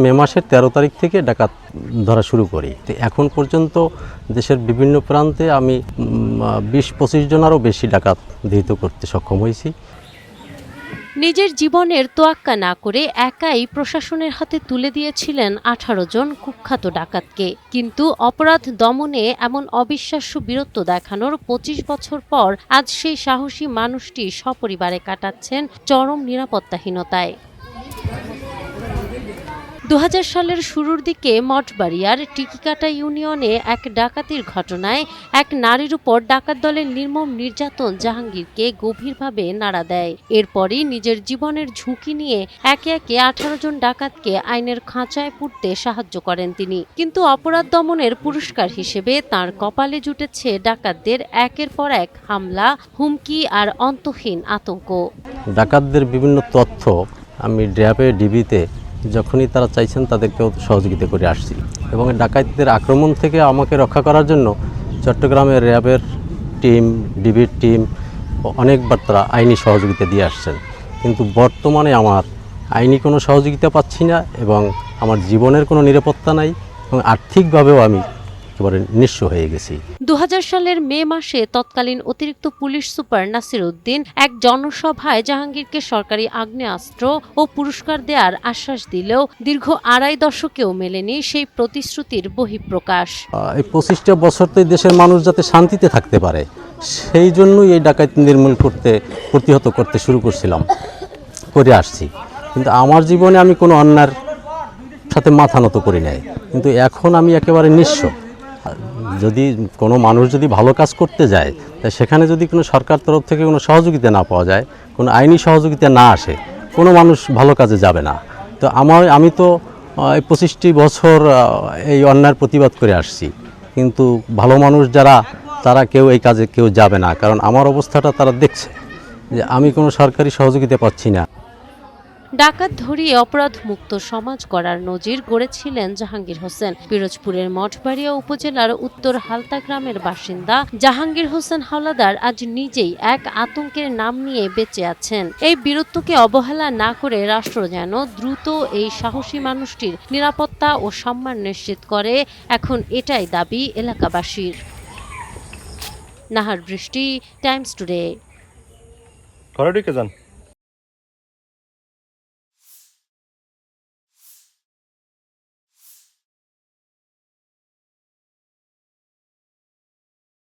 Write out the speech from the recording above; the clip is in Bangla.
মে মাসের 13 তারিখ থেকে ডাকাত ধরা শুরু করি। এখন পর্যন্ত দেশের বিভিন্ন প্রান্তে আমি 20-25 জনেরও বেশি ডাকাত ধৃত করতে সক্ষম হয়েছি। নিজের জীবনের তোয়াক্কা না করে একাই প্রশাসনের হাতে তুলে দিয়েছিলেন 18 জন কুখ্যাত ডাকাতকে। কিন্তু অপরাধ দমনে এমন অবিশ্বাস্য বীরত্ব দেখানোর 25 বছর পর আজ সেই সাহসী মানুষটি সপরিবারে কাটাচ্ছেন চরম নিরাপত্তাহীনতায়। 2000 সালের শুরুর দিকে মঠবাড়িয়ার টিকিকাটা ইউনিয়নে এক ডাকাতির ঘটনায় এক নারীর উপর ডাকাত দলের নির্মম নির্যাতন জাহাঙ্গীরকে গভীরভাবে নাড়া দেয়। এরপরই নিজের জীবনের ঝুঁকি নিয়ে একে একে 18 জন ডাকাতকে আইনের খাঁচায় পুরতে সাহায্য করেন তিনি। কিন্তু অপরাধ দমনের পুরস্কার হিসেবে তার কপালে জুটেছে ডাকাতদের একের পর এক হামলা, হুমকি আর অন্তহীন আতঙ্ক। ডাকাতদের বিভিন্ন তথ্য আমি র্যাবে, ডিবিতে যখনই তারা চাইছেন তাদেরকেও সহযোগিতা করে আসছি, এবং ডাকাতদের আক্রমণ থেকে আমাকে রক্ষা করার জন্য চট্টগ্রামের র্যাবের টিম, ডিবির টিম অনেকবার তারা আইনি সহযোগিতা দিয়ে আসছেন। কিন্তু বর্তমানে আমার আইনি কোনো সহযোগিতা পাচ্ছি না, এবং আমার জীবনের কোনো নিরাপত্তা নাই, এবং আর্থিকভাবেও আমি একেবারে নিঃস্ব হয়ে গেছি। 2000 সালের মে মাসে তৎকালীন অতিরিক্ত পুলিশ সুপার নাসির উদ্দিন এক জনসভায় জাহাঙ্গীরকে সরকারি আগ্নেয়াস্ত্র ও পুরস্কার দেওয়ার আশ্বাস দিলেও দীর্ঘ 2.5 দশকেও মেলেনি সেই প্রতিশ্রুতির বহিঃপ্রকাশ। এই 25টা বছর তো দেশের মানুষ যাতে শান্তিতে থাকতে পারে, সেই জন্যই এই ডাকাতি নির্মূল প্রতিহত করতে শুরু করে আসছি। কিন্তু আমার জীবনে আমি কোনো অন্যায়ের সাথে মাথা নত করি নাই, কিন্তু এখন আমি একেবারে নিঃস্ব। যদি কোনো মানুষ যদি ভালো কাজ করতে যায়, তা সেখানে যদি কোনো সরকার তরফ থেকে কোনো সহযোগিতা না পাওয়া যায়, কোনো আইনি সহযোগিতা না আসে, কোনো মানুষ ভালো কাজে যাবে না। তো আমি তো এই 25টি বছর এই অন্যায়ের প্রতিবাদ করে আসছি, কিন্তু ভালো মানুষ যারা তারা কেউ এই কাজে যাবে না, কারণ আমার অবস্থাটা তারা দেখছে যে আমি কোনো সরকারি সহযোগিতা পাচ্ছি না। ডাকাত ধরিয়ে অপরাধ মুক্ত সমাজ গড়ার নজির গড়েছিলেন জাহাঙ্গীর হোসেন। পিরোজপুরের মঠবাড়িয়া উপজেলার উত্তর হালতা গ্রামের বাসিন্দা জাহাঙ্গীর হোসেন হাওলাদার আজ নিজেই এক আতঙ্কের নাম নিয়ে বেঁচে আছেন। এই বীরত্বকে অবহেলা না করে রাষ্ট্র যেন দ্রুত এই সাহসী মানুষটির নিরাপত্তা ও সম্মান নিশ্চিত করে, এখন এটাই দাবি এলাকাবাসীর। নাহার বৃষ্টি, টাইমস টুডে।